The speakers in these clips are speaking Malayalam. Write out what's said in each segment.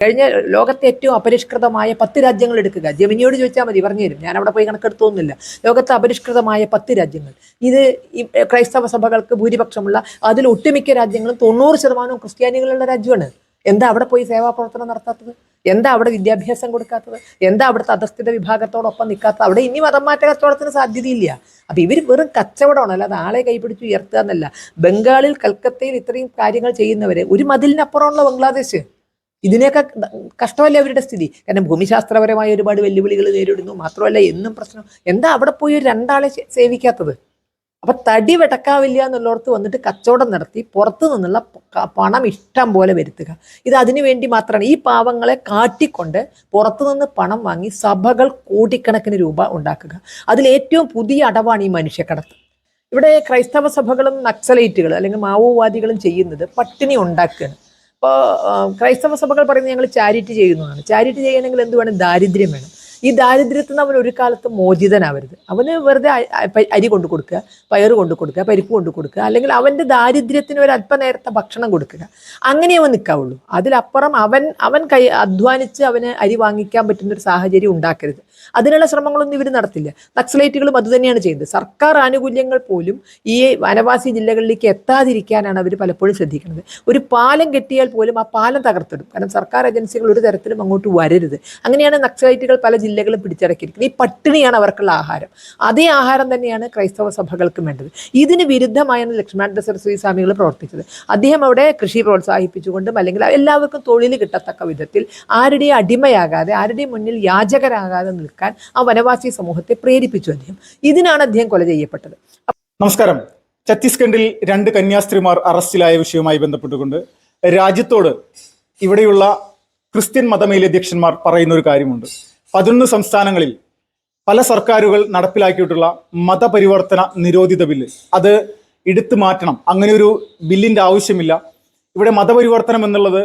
കഴിഞ്ഞ ലോകത്തെ ഏറ്റവും അപരിഷ്കൃതമായ 10 രാജ്യങ്ങൾ എടുക്കുക. ജെമിനിയോട് ചോദിച്ചാൽ മതി, പറഞ്ഞു തരും. ഞാൻ അവിടെ പോയി കണക്കെടുത്തൊന്നുമില്ല. ലോകത്തെ അപരിഷ്കൃതമായ 10 രാജ്യങ്ങൾ. ഇത് ഈ ക്രൈസ്തവ സഭകൾക്ക് ഭൂരിപക്ഷമുള്ള, അതിൽ ഒട്ടുമിക്ക രാജ്യങ്ങളും 90% ക്രിസ്ത്യാനികളുള്ള രാജ്യമാണ്. എന്താ അവിടെ പോയി സേവാപ്രവർത്തനം നടത്താത്തത്? എന്താ അവിടെ വിദ്യാഭ്യാസം കൊടുക്കാത്തത്? എന്താ അവിടുത്തെ അധസ്ഥിത വിഭാഗത്തോടൊപ്പം നിൽക്കാത്തത്? അവിടെ ഇനി മതം മാറ്റ കച്ചവടത്തിന് സാധ്യതയില്ല. അപ്പൊ ഇവർ വെറും കച്ചവടമാണ്, അല്ലാതെ ആളെ കൈപിടിച്ച് ഉയർത്തുക എന്നല്ല. ബംഗാളിൽ, കൽക്കത്തയിൽ ഇത്രയും കാര്യങ്ങൾ ചെയ്യുന്നവരെ ഒരു മതിലിനപ്പുറമുള്ള ബംഗ്ലാദേശ്, ഇതിനേക്കാൾ കഷ്ടമല്ല അവരുടെ സ്ഥിതി. കാരണം ഭൂമിശാസ്ത്രപരമായ ഒരുപാട് വെല്ലുവിളികൾ നേരിടുന്നു. മാത്രമല്ല എന്നും പ്രശ്നം. എന്താ അവിടെ പോയി ഒരു 2 ആളെ സേവിക്കാത്തത്? അപ്പൊ തടി വെടക്കാവില്ല എന്നുള്ളവർക്ക് വന്നിട്ട് കച്ചവടം നടത്തി പുറത്തു നിന്നുള്ള പണം ഇഷ്ടം പോലെ വരുത്തുക. ഇത് അതിനു വേണ്ടി മാത്രമാണ്. ഈ പാവങ്ങളെ കാട്ടിക്കൊണ്ട് പുറത്തുനിന്ന് പണം വാങ്ങി സഭകൾ കോടിക്കണക്കിന് രൂപ ഉണ്ടാക്കുക. അതിലേറ്റവും പുതിയ അടവാണ് ഈ മനുഷ്യക്കടത്ത്. ഇവിടെ ക്രൈസ്തവ സഭകളും നക്സലൈറ്റുകൾ അല്ലെങ്കിൽ മാവോവാദികളും ചെയ്യുന്നത് പട്ടിണി ഉണ്ടാക്കുകയാണ്. ഇപ്പോൾ ക്രൈസ്തവ സഭകൾ പറയുന്നത് ഞങ്ങൾ ചാരിറ്റി ചെയ്യുന്നതാണ്. ചാരിറ്റി ചെയ്യണമെങ്കിൽ എന്ത് വേണം? ദാരിദ്ര്യം വേണം. ഈ ദാരിദ്ര്യത്തിൽ നിന്ന് അവൻ ഒരു കാലത്ത് മോചിതനാവരുത്. അവന് വെറുതെ അരി കൊണ്ടു കൊടുക്കുക, പയറ് കൊണ്ടു കൊടുക്കുക, പരിപ്പ് കൊണ്ടു കൊടുക്കുക, അല്ലെങ്കിൽ അവൻ്റെ ദാരിദ്ര്യത്തിന് ഒരു അല്പനേരത്തെ ഭക്ഷണം കൊടുക്കുക. അങ്ങനെ അവൻ നിൽക്കാവുള്ളൂ. അതിലപ്പുറം അവൻ അധ്വാനിച്ച് അവന് അരി വാങ്ങിക്കാൻ പറ്റുന്നൊരു സാഹചര്യം ഉണ്ടാക്കരുത്. അതിനുള്ള ശ്രമങ്ങളൊന്നും ഇവർ നടത്തില്ല. നക്സലൈറ്റുകളും അതുതന്നെയാണ് ചെയ്യുന്നത്. സർക്കാർ ആനുകൂല്യങ്ങൾ പോലും ഈ വനവാസി ജില്ലകളിലേക്ക് എത്താതിരിക്കാനാണ് അവർ പലപ്പോഴും ശ്രദ്ധിക്കുന്നത്. ഒരു പാലം കെട്ടിയാൽ പോലും ആ പാലം തകർത്തിടും. കാരണം സർക്കാർ ഏജൻസികൾ ഒരു തരത്തിലും അങ്ങോട്ട് വരരുത്. അങ്ങനെയാണ് നക്സലൈറ്റുകൾ പല ജില്ലകളും പിടിച്ചടക്കിയിരിക്കുന്നത്. ഈ പട്ടിണിയാണ് അവർക്കുള്ള ആഹാരം. അതേ ആഹാരം തന്നെയാണ് ക്രൈസ്തവ സഭകൾക്കും വേണ്ടത്. ഇതിന് വിരുദ്ധമായാണ് ലക്ഷ്മണാനന്ദ സരസ്വതി സ്വാമികൾ പ്രവർത്തിച്ചത്. അദ്ദേഹം അവിടെ കൃഷി പ്രോത്സാഹിപ്പിച്ചുകൊണ്ടും അല്ലെങ്കിൽ എല്ലാവർക്കും തൊഴിൽ കിട്ടത്തക്ക വിധത്തിൽ ആരുടെയും അടിമയാകാതെ, ആരുടെയും മുന്നിൽ യാചകരാകാതെ നിൽക്കാൻ ആ വനവാസി സമൂഹത്തെ പ്രേരിപ്പിച്ചു അദ്ദേഹം. ഇതിനാണ് അദ്ദേഹം കൊല ചെയ്യപ്പെട്ടത്. നമസ്കാരം. ഛത്തീസ്ഗഡിൽ 2 കന്യാസ്ത്രീമാർ അറസ്റ്റിലായ വിഷയവുമായി ബന്ധപ്പെട്ടുകൊണ്ട് രാജ്യത്തോട് ഇവിടെയുള്ള ക്രിസ്ത്യൻ മതമേലധ്യക്ഷന്മാർ പറയുന്ന ഒരു കാര്യമുണ്ട്. 11 സംസ്ഥാനങ്ങളിൽ പല സർക്കാരുകൾ നടപ്പിലാക്കിയിട്ടുള്ള മതപരിവർത്തന നിരോധിത ബില്ല് അത് എടുത്തു മാറ്റണം. അങ്ങനെ ഒരു ബില്ലിന്റെ ആവശ്യമില്ല. ഇവിടെ മതപരിവർത്തനം എന്നുള്ളത്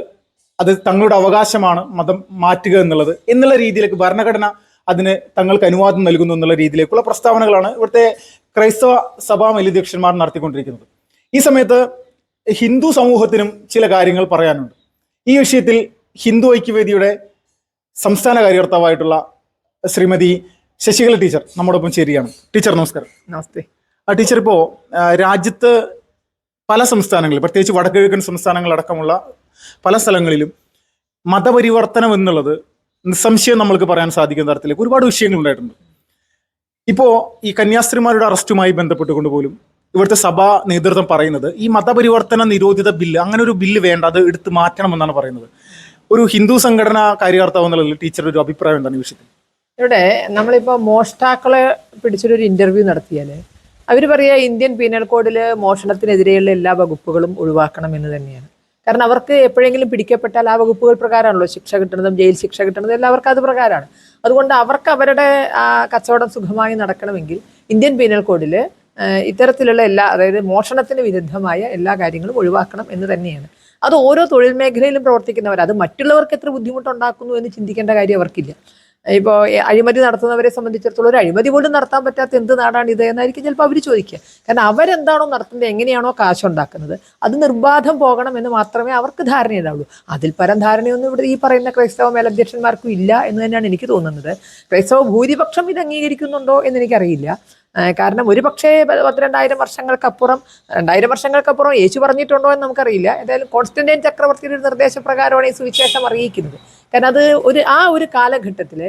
അത് തങ്ങളുടെ അവകാശമാണ്, മതം മാറ്റുക എന്നുള്ള രീതിയിലേക്ക് ഭരണഘടന അതിന് തങ്ങൾക്ക് അനുവാദം നൽകുന്നു എന്നുള്ള രീതിയിലേക്കുള്ള പ്രസ്താവനകളാണ് ഇവിടുത്തെ ക്രൈസ്തവ സഭാ മേലധ്യക്ഷന്മാർ നടത്തിക്കൊണ്ടിരിക്കുന്നത്. ഈ സമയത്ത് ഹിന്ദു സമൂഹത്തിനും ചില കാര്യങ്ങൾ പറയാനുണ്ട്. ഈ വിഷയത്തിൽ ഹിന്ദു ഐക്യവേദിയുടെ സംസ്ഥാന കാര്യകർത്താവായിട്ടുള്ള ശ്രീമതി ശശികല ടീച്ചർ നമ്മോടൊപ്പം ചേരുകയാണ്. ടീച്ചർ നമസ്കാരം. നമസ്തേ. ടീച്ചർ, ഇപ്പോൾ രാജ്യത്ത് പല സംസ്ഥാനങ്ങളിൽ, പ്രത്യേകിച്ച് വടക്കുകിഴക്കൻ സംസ്ഥാനങ്ങളടക്കമുള്ള പല സ്ഥലങ്ങളിലും മതപരിവർത്തനം എന്നുള്ളത് നിസ്സംശയം നമ്മൾക്ക് പറയാൻ സാധിക്കുന്ന തരത്തിലേക്ക് ഒരുപാട് വിഷയങ്ങൾ ഉണ്ടായിട്ടുണ്ട്. ഇപ്പോൾ ഈ കന്യാസ്ത്രീമാരുടെ അറസ്റ്റുമായി ബന്ധപ്പെട്ടുകൊണ്ട് പോലും ഇവിടുത്തെ സഭാ നേതൃത്വം പറയുന്നത് ഈ മതപരിവർത്തന നിരോധിത ബില്ല്, അങ്ങനെ ഒരു ബില്ല് വേണ്ട, അത് എടുത്തു മാറ്റണമെന്നാണ് പറയുന്നത്. ഒരു ഹിന്ദു സംഘടന കാര്യകർത്താവ് എന്നുള്ള ടീച്ചറുടെ ഒരു അഭിപ്രായം എന്താണ് ഈ വിഷയത്തിൽ? ഇവിടെ നമ്മളിപ്പോൾ മോഷ്ടാക്കളെ പിടിച്ചൊരു ഇന്റർവ്യൂ നടത്തിയാൽ അവർ പറയുക ഇന്ത്യൻ പീനൽ കോഡിൽ മോഷണത്തിനെതിരെയുള്ള എല്ലാ വകുപ്പുകളും ഒഴിവാക്കണം എന്ന് തന്നെയാണ്. കാരണം അവർക്ക് എപ്പോഴെങ്കിലും പിടിക്കപ്പെട്ടാൽ ആ വകുപ്പുകൾ പ്രകാരമാണല്ലോ ശിക്ഷ കിട്ടുന്നതും ജയിൽ ശിക്ഷ കിട്ടുന്നതും എല്ലാം അവർക്ക് അത് പ്രകാരമാണ്. അതുകൊണ്ട് അവർക്ക് അവരുടെ കച്ചവടം സുഖമായി നടക്കണമെങ്കിൽ ഇന്ത്യൻ പീനൽ കോഡിൽ ഇത്തരത്തിലുള്ള അതായത് മോഷണത്തിന് വിരുദ്ധമായ എല്ലാ കാര്യങ്ങളും ഒഴിവാക്കണം എന്ന് തന്നെയാണ്. അത് ഓരോ തൊഴിൽ മേഖലയിലും പ്രവർത്തിക്കുന്നവർ, അത് മറ്റുള്ളവർക്ക് എത്ര ബുദ്ധിമുട്ടുണ്ടാക്കുന്നു എന്ന് ചിന്തിക്കേണ്ട കാര്യം അവർക്കില്ല. ഇപ്പോൾ അഴിമതി നടത്തുന്നവരെ സംബന്ധിച്ചിടത്തോളം ഒരു അഴിമതി പോലും നടത്താൻ പറ്റാത്ത എന്ത് നാടാണ് ഇത് എന്നായിരിക്കും ചിലപ്പോൾ അവർ ചോദിക്കുക. കാരണം അവരെന്താണോ നടത്തുന്നത്, എങ്ങനെയാണോ കാശുണ്ടാക്കുന്നത്, അത് നിർബാധം പോകണം എന്ന് മാത്രമേ അവർക്ക് ധാരണയുണ്ടാവുള്ളൂ. അതിൽ പരം ധാരണയൊന്നും ഇവിടെ ഈ പറയുന്ന ക്രൈസ്തവ മേലധ്യക്ഷന്മാർക്കും ഇല്ല എന്ന് തന്നെയാണ് എനിക്ക് തോന്നുന്നത്. ക്രൈസ്തവ ഭൂരിപക്ഷം ഇത് അംഗീകരിക്കുന്നുണ്ടോ എന്ന് എനിക്കറിയില്ല. കാരണം ഒരു പക്ഷേ 12,000 വർഷങ്ങൾക്കപ്പുറം 2000 വർഷങ്ങൾക്കപ്പുറം യേശു പറഞ്ഞിട്ടുണ്ടോ എന്ന് നമുക്കറിയില്ല. എന്തായാലും കോൺസ്റ്റന്റൈൻ ചക്രവർത്തിയുടെ ഒരു നിർദ്ദേശപ്രകാരമാണ് ഈ സുവിശേഷം അറിയിക്കുന്നത്. കാരണം അത് ഒരു കാലഘട്ടത്തിൽ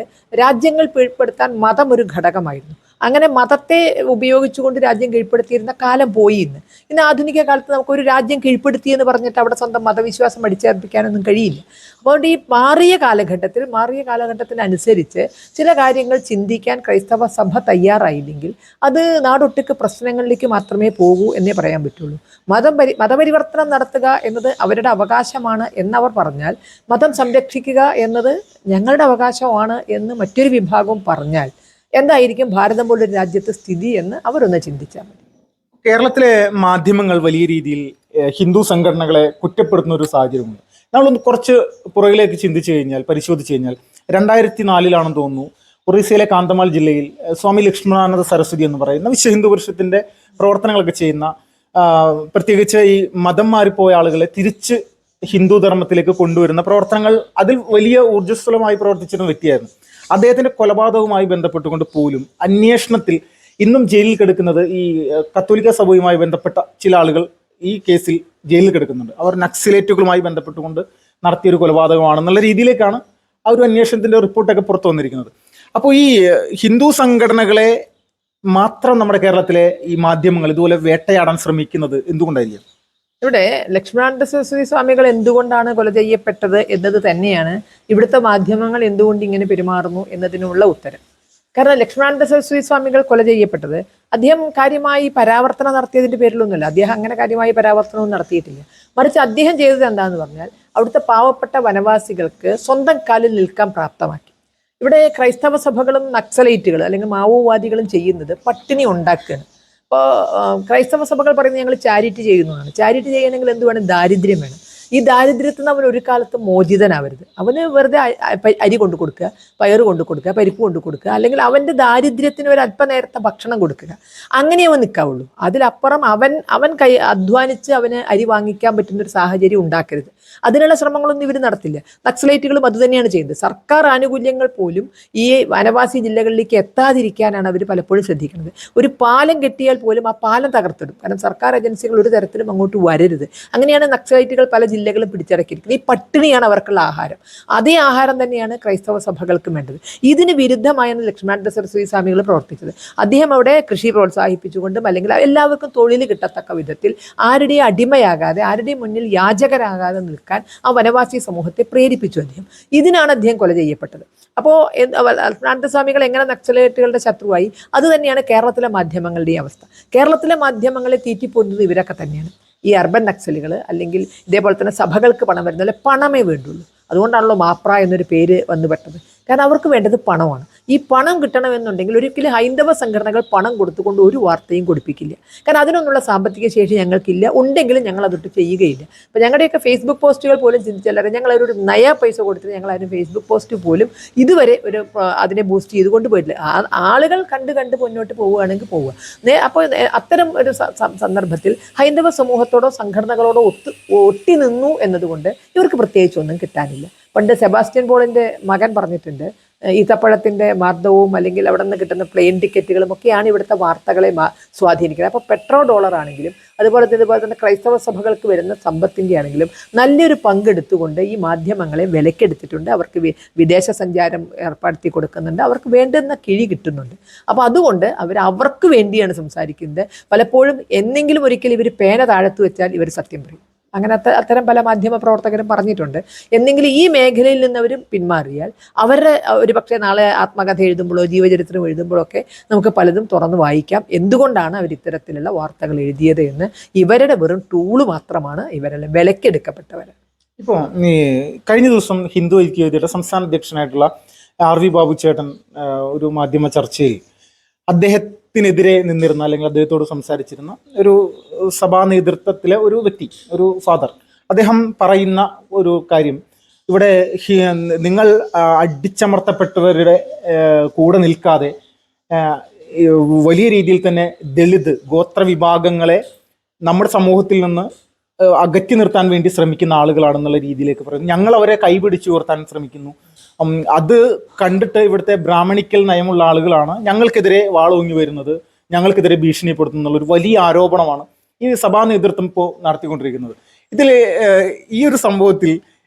രാജ്യങ്ങൾ കീഴ്പ്പെടുത്താൻ മതം ഒരു ഘടകമായിരുന്നു. അങ്ങനെ മതത്തെ ഉപയോഗിച്ചുകൊണ്ട് രാജ്യം കീഴ്പ്പെടുത്തിയിരുന്ന കാലം പോയി. ഇന്ന് ആധുനിക കാലത്ത് നമുക്കൊരു രാജ്യം കീഴ്പ്പെടുത്തി എന്ന് പറഞ്ഞിട്ട് അവിടെ സ്വന്തം മതവിശ്വാസം അടിച്ചേൽപ്പിക്കാനൊന്നും കഴിയില്ല. അതുകൊണ്ട് ഈ മാറിയ കാലഘട്ടത്തിനനുസരിച്ച് ചില കാര്യങ്ങൾ ചിന്തിക്കാൻ ക്രൈസ്തവ സഭ തയ്യാറായില്ലെങ്കിൽ അത് നാടൊട്ടുക്ക് പ്രശ്നങ്ങളിലേക്ക് മാത്രമേ പോകൂ എന്നേ പറയാൻ പറ്റുള്ളൂ. മതപരിവർത്തനം നടത്തുക എന്നത് അവരുടെ അവകാശമാണ് എന്നവർ പറഞ്ഞാൽ, മതം സംരക്ഷിക്കുക എന്നത് ഞങ്ങളുടെ അവകാശമാണ് എന്ന് മറ്റൊരു വിഭാഗവും പറഞ്ഞാൽ എന്തായിരിക്കും ഭാരതം പോലൊരു രാജ്യത്തെ സ്ഥിതി എന്ന് അവരൊന്ന് ചിന്തിച്ചാൽ മതി. കേരളത്തിലെ മാധ്യമങ്ങൾ വലിയ രീതിയിൽ ഹിന്ദു സംഘടനകളെ കുറ്റപ്പെടുത്തുന്ന ഒരു സാഹചര്യമുണ്ട്. നമ്മളൊന്ന് കുറച്ച് പുറകിലേക്ക് പരിശോധിച്ചു കഴിഞ്ഞാൽ 2004 തോന്നുന്നു, ഒറീസയിലെ കാന്തമാൽ ജില്ലയിൽ സ്വാമി ലക്ഷ്മണാനന്ദ സരസ്വതി എന്ന് പറയുന്ന വിശ്വ ഹിന്ദു പരിഷത്തിന്റെ പ്രവർത്തനങ്ങളൊക്കെ ചെയ്യുന്ന, പ്രത്യേകിച്ച് ഈ മതം മാറിപ്പോയ ആളുകളെ തിരിച്ച് ഹിന്ദു ധർമ്മത്തിലേക്ക് കൊണ്ടുവരുന്ന പ്രവർത്തനങ്ങൾ അതിൽ വലിയ ഊർജ്ജസ്വലമായി പ്രവർത്തിച്ചിരുന്ന വ്യക്തിയായിരുന്നു. അദ്ദേഹത്തിന്റെ കൊലപാതകവുമായി ബന്ധപ്പെട്ടുകൊണ്ട് പോലും അന്വേഷണത്തിൽ ഇന്നും ജയിലിൽ കിടക്കുന്നത് ഈ കത്തോലിക്ക സഭയുമായി ബന്ധപ്പെട്ട ചില ആളുകൾ ഈ കേസിൽ ജയിലിൽ കിടക്കുന്നുണ്ട്. അവർ നക്സലേറ്റുകളുമായി ബന്ധപ്പെട്ടുകൊണ്ട് നടത്തിയൊരു കൊലപാതകമാണെന്നുള്ള രീതിയിലേക്കാണ് ആ ഒരു അന്വേഷണത്തിന്റെ റിപ്പോർട്ടൊക്കെ പുറത്തു വന്നിരിക്കുന്നത്. അപ്പോൾ ഈ ഹിന്ദു സംഘടനകളെ മാത്രം നമ്മുടെ കേരളത്തിലെ ഈ മാധ്യമങ്ങൾ ഇതുപോലെ വേട്ടയാടാൻ ശ്രമിക്കുന്നത് എന്തുകൊണ്ടായിരിക്കും? ഇവിടെ ലക്ഷ്മണാനന്ദ സരസ്വതി സ്വാമികൾ എന്തുകൊണ്ടാണ് കൊല ചെയ്യപ്പെട്ടത് എന്നത് തന്നെയാണ് ഇവിടുത്തെ മാധ്യമങ്ങൾ എന്തുകൊണ്ട് ഇങ്ങനെ പെരുമാറുന്നു എന്നതിനുള്ള ഉത്തരം. കാരണം ലക്ഷ്മണാനന്ദ സരസ്വതി സ്വാമികൾ കൊല ചെയ്യപ്പെട്ടത് അദ്ദേഹം കാര്യമായി പരാവർത്തനം നടത്തിയതിന്റെ പേരിലൊന്നുമില്ല. അദ്ദേഹം അങ്ങനെ കാര്യമായി പരാവർത്തനവും നടത്തിയിട്ടില്ല. മറിച്ച് അദ്ദേഹം ചെയ്തത് എന്താന്ന് പറഞ്ഞാൽ അവിടുത്തെ പാവപ്പെട്ട വനവാസികൾക്ക് സ്വന്തം കാലിൽ നിൽക്കാൻ പ്രാപ്തമാക്കി. ഇവിടെ ക്രൈസ്തവ സഭകളും നക്സലൈറ്റുകൾ അല്ലെങ്കിൽ മാവോവാദികളും ചെയ്യുന്നത് പട്ടിണി ഉണ്ടാക്കുകയാണ്. ഇപ്പോൾ ക്രൈസ്തവ സഭകൾ പറയുന്നത് ഞങ്ങൾ ചാരിറ്റി ചെയ്യുന്നതാണ്. ചാരിറ്റി ചെയ്യണമെങ്കിൽ എന്ത് വേണം? ദാരിദ്ര്യം വേണം. ഈ ദാരിദ്ര്യത്തിൽ നിന്ന് അവൻ ഒരു കാലത്ത് മോചിതനാവരുത്. അവന് വെറുതെ അരി കൊണ്ടു കൊടുക്കുക, പയറ് കൊണ്ടു കൊടുക്കുക, പരിപ്പ് കൊണ്ടു കൊടുക്കുക, അല്ലെങ്കിൽ അവൻ്റെ ദാരിദ്ര്യത്തിന് ഒരു അല്പനേരത്തെ ഭക്ഷണം കൊടുക്കുക. അങ്ങനെ അവൻ നിൽക്കാവുള്ളൂ. അതിലപ്പുറം അവൻ അധ്വാനിച്ച് അവന് അരി വാങ്ങിക്കാൻ പറ്റുന്ന ഒരു സാഹചര്യം ഉണ്ടാക്കരുത്. അതിനുള്ള ശ്രമങ്ങളൊന്നും ഇവർ നടത്തില്ല. നക്സലൈറ്റുകളും അതുതന്നെയാണ് ചെയ്യുന്നത്. സർക്കാർ ആനുകൂല്യങ്ങൾ പോലും ഈ വനവാസി ജില്ലകളിലേക്ക് എത്താതിരിക്കാനാണ് അവർ പലപ്പോഴും ശ്രദ്ധിക്കുന്നത്. ഒരു പാലം കെട്ടിയാൽ പോലും ആ പാലം തകർത്തിടും. കാരണം സർക്കാർ ഏജൻസികൾ ഒരു തരത്തിലും അങ്ങോട്ട് വരരുത്. അങ്ങനെയാണ് നക്സലൈറ്റുകൾ പല ജില്ലകളും പിടിച്ചടക്കിയിരിക്കുന്നത്. ഈ പട്ടിണിയാണ് അവർക്കുള്ള ആഹാരം. അതേ ആഹാരം തന്നെയാണ് ക്രൈസ്തവ സഭകൾക്കും വേണ്ടത്. ഇതിന് വിരുദ്ധമായാണ് ലക്ഷ്മണാനന്ദ സരസ്വതി സ്വാമികൾ പ്രവർത്തിച്ചത്. അദ്ദേഹം അവിടെ കൃഷി പ്രോത്സാഹിപ്പിച്ചുകൊണ്ടും അല്ലെങ്കിൽ എല്ലാവർക്കും തൊഴിൽ കിട്ടത്തക്ക വിധത്തിൽ ആരുടെയും അടിമയാകാതെ ആരുടെയും മുന്നിൽ യാചകരാകാതെ നിൽക്കാൻ ആ വനവാസി സമൂഹത്തെ പ്രേരിപ്പിച്ചു അദ്ദേഹം. ഇതിനാണ് അദ്ദേഹം കൊല ചെയ്യപ്പെട്ടത്. അപ്പോൾ ലക്ഷ്മണാനന്ദ സ്വാമികൾ എങ്ങനെ നക്സലേറ്റുകളുടെ ശത്രുവായി? അത് തന്നെയാണ് കേരളത്തിലെ മാധ്യമങ്ങളുടെയും അവസ്ഥ. കേരളത്തിലെ മാധ്യമങ്ങളെ തീറ്റിപ്പോന്നത് ഇവരൊക്കെ തന്നെയാണ്. ഈ അർബൻ നക്സലുകൾ അല്ലെങ്കിൽ ഇതേപോലെ തന്നെ സഭകൾക്ക് പണം വരുന്നതിൽ പണമേ വേണ്ടുള്ളൂ. അതുകൊണ്ടാണല്ലോ മാപ്ര എന്നൊരു പേര് വന്നു പെട്ടത്. കാരണം അവർക്ക് വേണ്ടത് പണമാണ്. ഈ പണം കിട്ടണമെന്നുണ്ടെങ്കിൽ ഒരിക്കലും ഹൈന്ദവ സംഘടനകൾ പണം കൊടുത്തുകൊണ്ട് ഒരു വാർത്തയും കൊടുപ്പിക്കില്ല. കാരണം അതിനൊന്നുള്ള സാമ്പത്തിക ശേഷി ഞങ്ങൾക്കില്ല. ഉണ്ടെങ്കിലും ഞങ്ങൾ അതൊട്ട് ചെയ്യുകയില്ല. അപ്പോൾ ഞങ്ങളുടെയൊക്കെ ഫേസ്ബുക്ക് പോസ്റ്റുകൾ പോലും ചിന്തിച്ചല്ലാതെ ഞങ്ങളൊരു നയ പൈസ കൊടുത്തിട്ട് ഞങ്ങളാരും ഫേസ്ബുക്ക് പോസ്റ്റ് പോലും ഇതുവരെ അതിനെ ബൂസ്റ്റ് ചെയ്തുകൊണ്ട് പോയിട്ടില്ല. ആളുകൾ കണ്ട് മുന്നോട്ട് പോവുകയാണെങ്കിൽ പോവുക. അപ്പോൾ അത്തരം ഒരു സന്ദർഭത്തിൽ ഹൈന്ദവ സമൂഹത്തോടോ സംഘടനകളോടോ ഒട്ടി നിന്നു എന്നതുകൊണ്ട് ഇവർക്ക് പ്രത്യേകിച്ചൊന്നും കിട്ടാനില്ല. പണ്ട് സെബാസ്റ്റ്യൻ പോളിൻ്റെ മകൻ പറഞ്ഞിട്ടുണ്ട്, ഈത്തപ്പഴത്തിൻ്റെ മർദ്ദവും അല്ലെങ്കിൽ അവിടെ നിന്ന് കിട്ടുന്ന പ്ലെയിൻ ടിക്കറ്റുകളും ഒക്കെയാണ് ഇവിടുത്തെ വാർത്തകളെ സ്വാധീനിക്കുന്നത്. അപ്പോൾ പെട്രോ ഡോളർ ആണെങ്കിലും അതുപോലെ തന്നെ ക്രൈസ്തവ സഭകൾക്ക് വരുന്ന സമ്പത്തിൻ്റെ ആണെങ്കിലും നല്ലൊരു പങ്കെടുത്തുകൊണ്ട് ഈ മാധ്യമങ്ങളെ വിലക്കെടുത്തിട്ടുണ്ട്. അവർക്ക് വിദേശ സഞ്ചാരം ഏർപ്പെടുത്തി കൊടുക്കുന്നുണ്ട്. അവർക്ക് വേണ്ടുന്ന കിഴി കിട്ടുന്നുണ്ട്. അപ്പോൾ അതുകൊണ്ട് അവർക്ക് വേണ്ടിയാണ് സംസാരിക്കുന്നത്. പലപ്പോഴും എന്നെങ്കിലും ഒരിക്കൽ ഇവർ പേന താഴത്ത് വെച്ചാൽ ഇവർ സത്യം പറയും. അങ്ങനെ അത്തരം പല മാധ്യമ പ്രവർത്തകരും പറഞ്ഞിട്ടുണ്ട്. എന്നെങ്കിലും ഈ മേഖലയിൽ നിന്നവരും പിന്മാറിയാൽ അവരുടെ ഒരു പക്ഷേ നാളെ ആത്മകഥ എഴുതുമ്പോഴോ ജീവചരിത്രം എഴുതുമ്പോഴോ ഒക്കെ നമുക്ക് പലതും തുറന്ന് വായിക്കാം. എന്തുകൊണ്ടാണ് അവർ ഇത്തരത്തിലുള്ള വാർത്തകൾ എഴുതിയത് എന്ന്. ഇവരുടെ വെറും ടൂള് മാത്രമാണ് ഇവരെല്ലാം വിലക്കെടുക്കപ്പെട്ടവർ. ഇപ്പോൾ കഴിഞ്ഞ ദിവസം ഹിന്ദു ഐക്യവേദിയുടെ സംസ്ഥാന അധ്യക്ഷനായിട്ടുള്ള RV ബാബു ചേട്ടൻ ഒരു മാധ്യമ ചർച്ചയിൽ അദ്ദേഹത്തിനെതിരെ നിന്നിരുന്ന അല്ലെങ്കിൽ അദ്ദേഹത്തോട് സംസാരിച്ചിരുന്ന ഒരു സഭാ നേതൃത്വത്തിലെ ഒരു വ്യക്തി, ഒരു ഫാദർ, അദ്ദേഹം പറയുന്ന ഒരു കാര്യം, ഇവിടെ നിങ്ങൾ അടിച്ചമർത്തപ്പെട്ടവരുടെ കൂടെ നിൽക്കാതെ വലിയ രീതിയിൽ തന്നെ ദളിത് ഗോത്ര വിഭാഗങ്ങളെ നമ്മുടെ സമൂഹത്തിൽ നിന്ന് അകറ്റി നിർത്താൻ വേണ്ടി ശ്രമിക്കുന്ന ആളുകളാണെന്നുള്ള രീതിയിലേക്ക് പറയുന്നു. ഞങ്ങൾ അവരെ കൈപിടിച്ചു ഉയർത്താൻ ശ്രമിക്കുന്നു. അത് കണ്ടിട്ട് ഇവിടുത്തെ ബ്രാഹ്മണിക്കൽ നയമുള്ള ആളുകളാണ് ഞങ്ങൾക്കെതിരെ വാളോങ്ങി വരുന്നത്, ഞങ്ങൾക്കെതിരെ ഭീഷണിപ്പെടുത്തുന്നുള്ള ഒരു വലിയ ആരോപണമാണ് ഈ സഭാ നേതൃത്വം ഇപ്പോൾ നടത്തിക്കൊണ്ടിരിക്കുന്നത്. ഇതിൽ ഈ ഒരു സംഭവത്തിൽ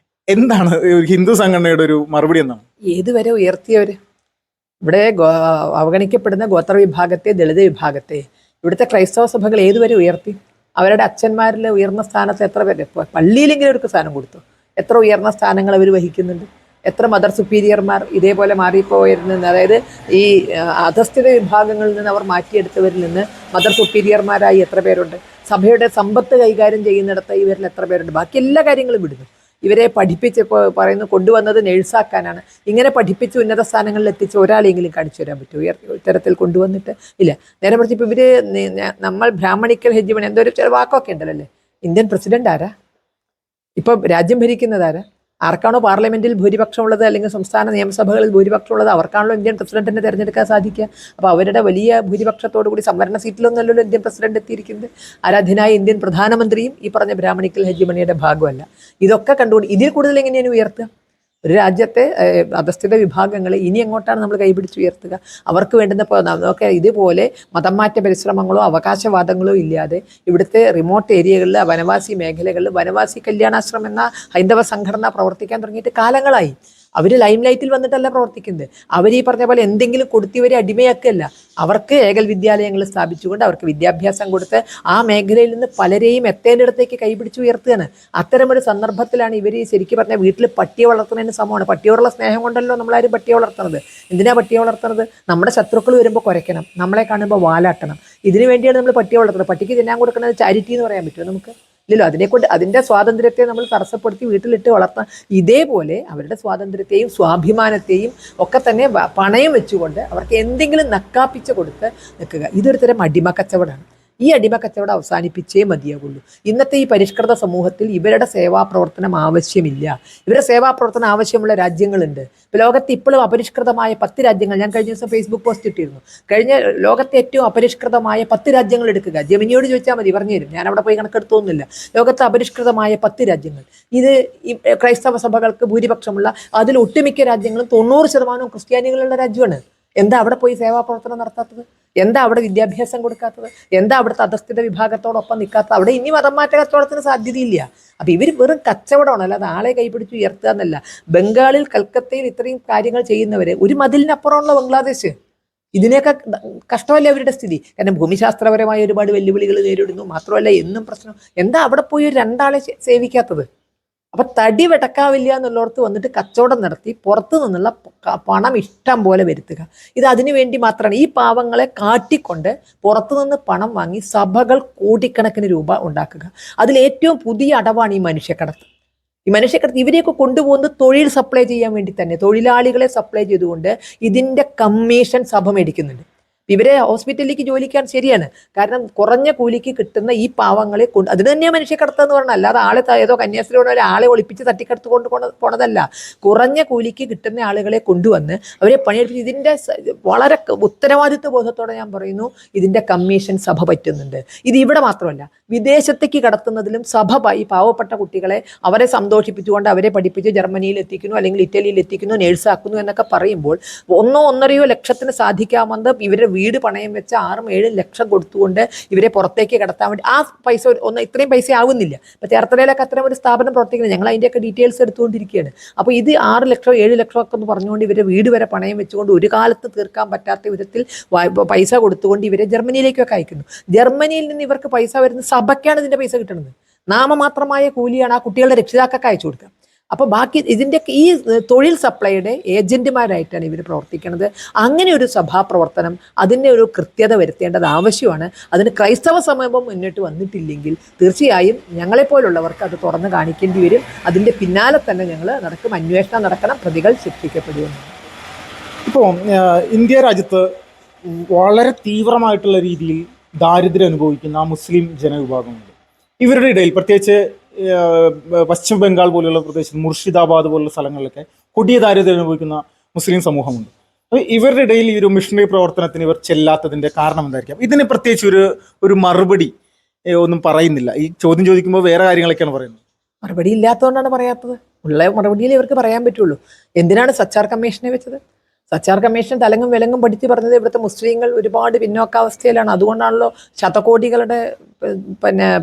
എന്താണ് ഹിന്ദു സംഘടനയുടെ ഒരു മറുപടി എന്നാണ്? ഏതുവരെ ഉയർത്തിയവർ? ഇവിടെ അവഗണിക്കപ്പെടുന്ന ഗോത്ര വിഭാഗത്തെ, ദളിത് വിഭാഗത്തെ ഇവിടുത്തെ ക്രൈസ്തവ സഭകൾ ഏതുവരെ ഉയർത്തി? അവരുടെ അച്ഛന്മാരിൽ ഉയർന്ന സ്ഥാനത്ത് എത്ര പേര്? പള്ളിയിലെങ്കിലും അവർക്ക് സ്ഥാനം കൊടുത്തു. എത്ര ഉയർന്ന സ്ഥാനങ്ങൾ അവർ വഹിക്കുന്നുണ്ട്? എത്ര മദർ സുപ്പീരിയർമാർ ഇതേപോലെ മാറിപ്പോയവരിൽ നിന്ന്, അതായത് ഈ അധസ്ഥിത വിഭാഗങ്ങളിൽ നിന്ന് അവർ മാറ്റിയെടുത്തവരിൽ നിന്ന് മദർ സുപ്പീരിയർമാരായി എത്ര പേരുണ്ട്? സഭയുടെ സമ്പത്ത് കൈകാര്യം ചെയ്യുന്നിടത്ത് ഇവരിൽ എത്ര പേരുണ്ട്? ബാക്കി എല്ലാ കാര്യങ്ങളും വിടുന്നു. ഇവരെ പഠിപ്പിച്ച് പറയുന്നു കൊണ്ടുവന്നത് നേഴ്സാക്കാനാണ്. ഇങ്ങനെ പഠിപ്പിച്ച് ഉന്നത സ്ഥാനങ്ങളിൽ എത്തിച്ച് ഒരാളെങ്കിലും കാണിച്ചു തരാൻ പറ്റുമോ ഇത്തരത്തിൽ കൊണ്ടുവന്നിട്ട്? ഇല്ല. നേരെ മറിച്ച് ഇപ്പോൾ ഇവർ നമ്മൾ ബ്രാഹ്മണിക്കൽ ഹെജിമണി എന്തോ ഒരു ചില വാക്കൊക്കെ ഉണ്ടല്ലോ അല്ലേ? ഇന്ത്യൻ പ്രസിഡന്റ് ആരാ? ഇപ്പം രാജ്യം ഭരിക്കുന്നത് ആരാ? ആർക്കാണോ പാർലമെന്റിൽ ഭൂരിപക്ഷമുള്ളത് അല്ലെങ്കിൽ സംസ്ഥാന നിയമസഭകളിൽ ഭൂരിപക്ഷമുള്ളത് അവർക്കാണല്ലോ ഇന്ത്യൻ പ്രസിഡന്റിനെ തിരഞ്ഞെടുക്കാൻ സാധിക്കുക. അപ്പോൾ അവരുടെ വലിയ ഭൂരിപക്ഷത്തോടു കൂടി സംവരണ സീറ്റിലൊന്നല്ലല്ലോ ഇന്ത്യൻ പ്രസിഡന്റ് എത്തിയിരിക്കുന്നത്. ആരാധ്യനായ ഇന്ത്യൻ പ്രധാനമന്ത്രിയും ഈ പറഞ്ഞ ബ്രാഹ്മണിക്കൽ ഹെജിമണിയുടെ ഭാഗമല്ല. ഇതൊക്കെ കണ്ടുകൊണ്ട് ഇതിൽ കൂടുതൽ എങ്ങനെയാണ് ഉയർത്തുക? ഒരു രാജ്യത്തെ അധസ്ഥിത വിഭാഗങ്ങളെ ഇനി എങ്ങോട്ടാണ് നമ്മൾ കൈപിടിച്ചുയർത്തുക? അവർക്ക് വേണ്ടുന്ന നമുക്ക് ഇതുപോലെ മതം മാറ്റ പരിശ്രമങ്ങളോ അവകാശവാദങ്ങളോ ഇല്ലാതെ ഇവിടുത്തെ റിമോട്ട് ഏരിയകളിൽ വനവാസി മേഖലകളിൽ വനവാസി കല്യാണാശ്രമം എന്ന ഹൈന്ദവ സംഘടന പ്രവർത്തിക്കാൻ തുടങ്ങിയിട്ട് കാലങ്ങളായി. അവർ ലൈം ലൈറ്റിൽ വന്നിട്ടല്ല പ്രവർത്തിക്കുന്നത്. അവർ ഈ പറഞ്ഞ പോലെ എന്തെങ്കിലും കൊടുത്തിവരെ അടിമയാക്കല്ല. അവർക്ക് ഏകൽ വിദ്യാലയങ്ങൾ സ്ഥാപിച്ചുകൊണ്ട് അവർക്ക് വിദ്യാഭ്യാസം കൊടുത്ത് ആ മേഖലയിൽ നിന്ന് പലരെയും എത്തേണ്ടിടത്തേക്ക് കൈപിടിച്ച് ഉയർത്തുകയാണ്. അത്തരമൊരു സന്ദർഭത്തിലാണ് ഇവർ ശരിക്കും പറഞ്ഞാൽ വീട്ടിൽ പട്ടിയെ വളർത്തുന്നതിന് സമമാണ്. പട്ടിയോടുള്ള സ്നേഹം കൊണ്ടല്ലോ നമ്മളാരും പട്ടിയെ വളർത്തുന്നത്. എന്തിനാ പട്ടിയെ വളർത്തുന്നത്? നമ്മുടെ ശത്രുക്കൾ വരുമ്പോൾ കുരയ്ക്കണം, നമ്മളെ കാണുമ്പോൾ വാലാട്ടണം. ഇതിനു വേണ്ടിയാണ് നമ്മൾ പട്ടിയെ വളർത്തുന്നത്. പട്ടിക്ക് തിന്നാൻ കൊടുക്കുന്നത് ചാരിറ്റി എന്ന് പറയാൻ പറ്റുമോ നമുക്ക്? ഇല്ലല്ലോ. അതിനെക്കൊണ്ട് അതിൻ്റെ സ്വാതന്ത്ര്യത്തെ നമ്മൾ തടസ്സപ്പെടുത്തി വീട്ടിലിട്ട് വളർത്താൻ ഇതേപോലെ അവരുടെ സ്വാതന്ത്ര്യത്തെയും സ്വാഭിമാനത്തെയും ഒക്കെ തന്നെ പണയം വെച്ചുകൊണ്ട് അവർക്ക് എന്തെങ്കിലും നക്കാപ്പിച്ച് കൊടുത്ത് നിൽക്കുക. ഇതൊരു തരം അടിമ കച്ചവടമാണ്. ഈ അടിമ കച്ചവടം അവസാനിപ്പിച്ചേ മതിയാകുള്ളൂ. ഇന്നത്തെ ഈ പരിഷ്കൃത സമൂഹത്തിൽ ഇവരുടെ സേവാപ്രവർത്തനം ആവശ്യമില്ല. ഇവരുടെ സേവാപ്രവർത്തനം ആവശ്യമുള്ള രാജ്യങ്ങളുണ്ട്. ഇപ്പോൾ ലോകത്ത് ഇപ്പോഴും അപരിഷ്കൃതമായ 10 രാജ്യങ്ങൾ, ഞാൻ കഴിഞ്ഞ ദിവസം ഫേസ്ബുക്ക് പോസ്റ്റ് ഇട്ടിരുന്നു. ലോകത്തെ ഏറ്റവും അപരിഷ്കൃതമായ 10 രാജ്യങ്ങൾ എടുക്കുക. ജമിനിയോട് ചോദിച്ചാൽ മതി, പറഞ്ഞു തരും. ഞാൻ അവിടെ പോയി കണക്കെടുത്തൊന്നുമില്ല. ലോകത്തെ അപരിഷ്കൃതമായ 10 രാജ്യങ്ങൾ. ഇത് ക്രൈസ്തവ സഭകൾക്ക് ഭൂരിപക്ഷമുള്ള അതിൽ ഒട്ടുമിക്ക രാജ്യങ്ങളും 90% ക്രിസ്ത്യാനികളുള്ള രാജ്യമാണ്. എന്താ അവിടെ പോയി സേവാപ്രവർത്തനം നടത്താത്തത്? എന്താ അവിടെ വിദ്യാഭ്യാസം കൊടുക്കാത്തത്? എന്താ അവിടുത്തെ അധസ്ഥിത വിഭാഗത്തോടൊപ്പം നിൽക്കാത്തത്? അവിടെ ഇനി മതം മാറ്റ കച്ചവടത്തിന് സാധ്യതയില്ല. അപ്പം ഇവർ വെറും കച്ചവടമാണ്, അല്ലാതെ ആളെ കൈപിടിച്ച് ഉയർത്തുക എന്നല്ല. ബംഗാളിൽ കൽക്കത്തയിൽ ഇത്രയും കാര്യങ്ങൾ ചെയ്യുന്നവരെ ഒരു മതിലിനപ്പുറമുള്ള ബംഗ്ലാദേശ്, ഇതിനൊക്കെ കഷ്ടമല്ല അവരുടെ സ്ഥിതി. കാരണം ഭൂമിശാസ്ത്രപരമായ ഒരുപാട് വെല്ലുവിളികൾ നേരിടുന്നു. മാത്രമല്ല എന്നും പ്രശ്നം. എന്താ അവിടെ പോയി ഒരു 2 ആളെ സേവിക്കാത്തത്? അപ്പം തടി വെടക്കാവില്ല എന്നുള്ളവർക്ക് വന്നിട്ട് കച്ചവടം നടത്തി പുറത്തു നിന്നുള്ള പണം ഇഷ്ടം പോലെ വരുത്തുക. ഇത് അതിനു വേണ്ടി മാത്രമാണ്. ഈ പാവങ്ങളെ കാട്ടിക്കൊണ്ട് പുറത്തുനിന്ന് പണം വാങ്ങി സഭകൾ കോടിക്കണക്കിന് രൂപ ഉണ്ടാക്കുക. അതിലേറ്റവും പുതിയ അടവാണ് ഈ മനുഷ്യക്കടത്ത്. ഈ മനുഷ്യക്കടത്ത് ഇവരെയൊക്കെ കൊണ്ടുപോകുന്നത് തൊഴിൽ സപ്ലൈ ചെയ്യാൻ വേണ്ടി തന്നെ, തൊഴിലാളികളെ സപ്ലൈ ചെയ്തുകൊണ്ട് ഇതിൻ്റെ കമ്മീഷൻ സഭ മേടിക്കുന്നുണ്ട്. ഇവരെ ഹോസ്പിറ്റലിലേക്ക് ജോലിക്കാൻ ശരിയാണ്. കാരണം കുറഞ്ഞ കൂലിക്ക് കിട്ടുന്ന ഈ പാവങ്ങളെ കൊണ്ട്, അതിന് തന്നെയാണ് മനുഷ്യക്കടത്തെന്ന് പറഞ്ഞാൽ, അല്ലാതെ ആളെ ഏതോ കന്യാസ്ത്രീയോടെ ഒരാളെ ഒളിപ്പിച്ച് തട്ടിക്കടത്ത് പോണതല്ല. കുറഞ്ഞ കൂലിക്ക് കിട്ടുന്ന ആളുകളെ കൊണ്ടുവന്ന് അവരെ പണിയെടുപ്പിച്ച് ഇതിൻ്റെ വളരെ ഉത്തരവാദിത്വ ബോധത്തോടെ ഞാൻ പറയുന്നു, ഇതിൻ്റെ കമ്മീഷൻ സഭ പറ്റുന്നുണ്ട്. ഇത് ഇവിടെ മാത്രമല്ല, വിദേശത്തേക്ക് കടത്തുന്നതിലും സഭ ഈ പാവപ്പെട്ട കുട്ടികളെ അവരെ സന്തോഷിപ്പിച്ചുകൊണ്ട് അവരെ പഠിപ്പിച്ച് ജർമ്മനിയിൽ എത്തിക്കുന്നു, അല്ലെങ്കിൽ ഇറ്റലിയിൽ എത്തിക്കുന്നു, നേഴ്സാക്കുന്നു എന്നൊക്കെ പറയുമ്പോൾ 1-1.5 ലക്ഷത്തിന് സാധിക്കാമെന്ന് ഇവരുടെ വീട് പണയം വെച്ച് 6-7 ലക്ഷം കൊടുത്തുകൊണ്ട് ഇവരെ പുറത്തേക്ക് കടത്താൻ വേണ്ടി ആ പൈസ ഇത്രയും പൈസ ആവുന്നില്ല. ഇപ്പം ചേർത്തലയിലൊക്കെ അത്തരം ഒരു സ്ഥാപനം പ്രവർത്തിക്കുന്നത്, ഞങ്ങൾ അതിൻ്റെയൊക്കെ ഡീറ്റെയിൽസ് എടുത്തുകൊണ്ടിരിക്കുകയാണ്. അപ്പോൾ ഇത് 6 ലക്ഷം 7 ലക്ഷം ഒക്കെ എന്ന് പറഞ്ഞുകൊണ്ട് ഇവരെ വീട് വരെ പണയം വെച്ചുകൊണ്ട് ഒരു കാലത്ത് തീർക്കാൻ പറ്റാത്ത വിധത്തിൽ പൈസ കൊടുത്തുകൊണ്ട് ഇവരെ ജർമ്മനിയിലേക്കൊക്കെ അയക്കുന്നു. ജർമ്മനിയിൽ നിന്ന് ഇവർക്ക് പൈസ വരുന്ന സഭയ്ക്കാണ് ഇതിൻ്റെ പൈസ കിട്ടുന്നത്. നാമമാത്രമായ കൂലിയാണ് ആ കുട്ടികളുടെ രക്ഷിതാക്കൾക്ക് അയച്ചു കൊടുക്കുക. അപ്പോൾ ബാക്കി ഇതിൻ്റെ ഈ തൊഴിൽ സപ്ലൈയുടെ ഏജന്റുമാരായിട്ടാണ് ഇവർ പ്രവർത്തിക്കുന്നത്. അങ്ങനെ ഒരു സഭാപ്രവർത്തനം, അതിൻ്റെ ഒരു കൃത്യത വരുത്തേണ്ടത് ആവശ്യമാണ്. അതിന് ക്രൈസ്തവ സമൂഹം മുന്നിട്ട് വന്നിട്ടില്ലെങ്കിൽ തീർച്ചയായും ഞങ്ങളെപ്പോലുള്ളവർക്ക് അത് തുറന്ന് കാണിക്കേണ്ടി വരും. അതിൻ്റെ പിന്നാലെ തന്നെ ഞങ്ങൾ അന്വേഷണം നടക്കണം, പ്രതികൾ ശിക്ഷിക്കപ്പെടുമെന്ന്. ഇപ്പോൾ ഇന്ത്യ രാജ്യത്ത് വളരെ തീവ്രമായിട്ടുള്ള രീതിയിൽ ദാരിദ്ര്യം അനുഭവിക്കുന്ന മുസ്ലിം ജനവിഭാഗമുണ്ട്. ഇവരുടെ ഇടയിൽ പ്രത്യേകിച്ച് പശ്ചിമ ബംഗാൾ പോലുള്ള പ്രദേശത്ത്, മുർഷിദാബാദ് പോലുള്ള സ്ഥലങ്ങളിലൊക്കെ കൊടിയ ദാരിദ്ര്യം അനുഭവിക്കുന്ന മുസ്ലിം സമൂഹമുണ്ട്. അപ്പോൾ ഇവരുടെ ഇടയിൽ ഈ ഒരു മിഷണറി പ്രവർത്തനത്തിന് ഇവർ ചെല്ലാത്തതിൻ്റെ കാരണം എന്തായിരിക്കാം? ഇതിന് പ്രത്യേകിച്ച് ഒരു മറുപടി ഒന്നും പറയുന്നില്ല. ഈ ചോദ്യം ചോദിക്കുമ്പോൾ വേറെ കാര്യങ്ങളൊക്കെയാണ് പറയുന്നത്. മറുപടി ഇല്ലാത്തതുകൊണ്ടാണ് പറയാത്തത്. ഉള്ള മറുപടിയിൽ ഇവർക്ക് പറയാൻ പറ്റുള്ളൂ. എന്തിനാണ് സച്ചാർ കമ്മീഷനെ വെച്ചത്? സച്ചാർ കമ്മീഷൻ തലങ്ങും വിലങ്ങും പഠിച്ച് പറഞ്ഞത് ഇവിടുത്തെ മുസ്ലിങ്ങൾ ഒരുപാട് പിന്നോക്കാവസ്ഥയിലാണ്, അതുകൊണ്ടാണല്ലോ ശതകോടികളുടെ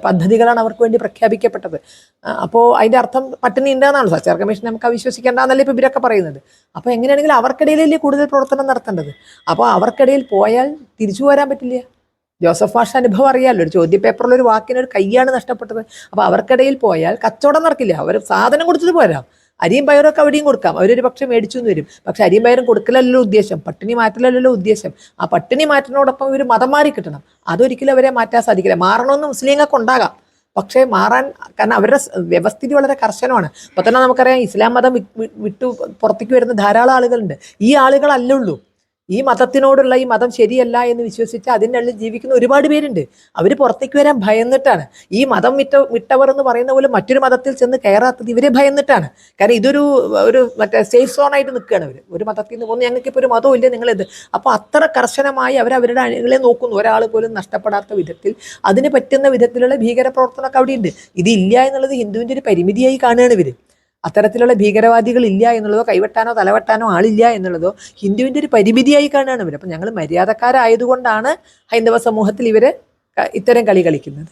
പദ്ധതികളാണ് അവർക്ക് വേണ്ടി പ്രഖ്യാപിക്കപ്പെട്ടത്. അപ്പോൾ അതിൻ്റെ അർത്ഥം പട്ടിണി ഉണ്ടെന്നാണ്. സച്ചാർ കമ്മീഷൻ നമുക്ക് അവിശ്വസിക്കേണ്ടെന്നല്ലേ ഇപ്പോൾ ഇവരൊക്കെ പറയുന്നത്. അപ്പോൾ എങ്ങനെയാണെങ്കിലും അവർക്കിടയിലല്ലേ കൂടുതൽ പ്രവർത്തനം നടത്തേണ്ടത്. അപ്പോൾ അവർക്കിടയിൽ പോയാൽ തിരിച്ചു വരാൻ പറ്റില്ല. ജോസഫ് മാഷ അനുഭവം അറിയാമല്ലോ, ഒരു ചോദ്യപേപ്പറിലൊരു വാക്കിനൊരു കൈയാണ് നഷ്ടപ്പെട്ടത്. അപ്പോൾ അവർക്കിടയിൽ പോയാൽ കച്ചവടം നടക്കില്ല. അവർ സാധനം കൊടുത്തിട്ട് പോരാം. അരിയും പയറൊക്കെ അവിടെയും കൊടുക്കാം, അവരൊരു പക്ഷേ മേടിച്ചു എന്ന് വരും. പക്ഷെ അരിയും പയറും കൊടുക്കലല്ലോ ഉദ്ദേശം, പട്ടിണി മാറ്റലല്ലോ ഉദ്ദേശം. ആ പട്ടിണി മാറ്റുന്നതോടൊപ്പം ഇവർ മതം മാറി കിട്ടണം. അതൊരിക്കലും അവരെ മാറ്റാൻ സാധിക്കില്ല. മാറണമെന്ന് മുസ്ലിങ്ങൾക്ക് ഉണ്ടാകാം, പക്ഷേ മാറാൻ, കാരണം അവരുടെ വ്യവസ്ഥിതി വളരെ കർശനമാണ്. ഇപ്പം തന്നെ നമുക്കറിയാം, ഇസ്ലാം മതം വിട്ടു പുറത്തേക്ക് വരുന്ന ധാരാളം ആളുകളുണ്ട്. ഈ ആളുകളല്ലുള്ളൂ. ഈ മതത്തിനോടുള്ള ഈ മതം ശരിയല്ല എന്ന് വിശ്വസിച്ച് അതിൻ്റെ ഉള്ളിൽ ജീവിക്കുന്ന ഒരുപാട് പേരുണ്ട്. അവർ പുറത്തേക്ക് വരാൻ ഭയന്നിട്ടാണ്. ഈ മതം വിട്ടവർ എന്ന് പറയുന്ന പോലെ മറ്റൊരു മതത്തിൽ ചെന്ന് കയറാത്തത് ഇവരെ ഭയന്നിട്ടാണ്. കാരണം ഒരു മറ്റേ സേഫ് സോണായിട്ട് നിൽക്കുകയാണ് അവർ. ഒരു മതത്തിൽ നിന്ന് പോകുന്നു, ഞങ്ങൾക്ക് ഇപ്പോൾ ഒരു മതവും ഇല്ല, നിങ്ങളെന്ത്. അപ്പോൾ അത്ര കർശനമായി അവരവരുടെ അണികളെ നോക്കുന്നു, ഒരാൾ പോലും നഷ്ടപ്പെടാത്ത വിധത്തിൽ അതിന് പറ്റുന്ന വിധത്തിലുള്ള ഭീകരപ്രവർത്തനമൊക്കെ അവിടെയുണ്ട്. ഇതില്ല എന്നുള്ളത് ഹിന്ദുവിൻ്റെ ഒരു പരിമിതിയായി കാണുകയാണ് ഇവർ. അത്തരത്തിലുള്ള ഭീകരവാദികൾ ഇല്ല എന്നുള്ളതോ കൈവെട്ടാനോ തലവെട്ടാനോ ആളില്ല എന്നുള്ളതോ ഹിന്ദുവിൻ്റെ ഒരു പരിമിതിയായി കാണുകയാണ് ഇവർ. അപ്പം ഞങ്ങൾ മര്യാദക്കാരായതുകൊണ്ടാണ് ഹൈന്ദവ സമൂഹത്തിൽ ഇവർ ഇത്തരം കളി കളിക്കുന്നത്.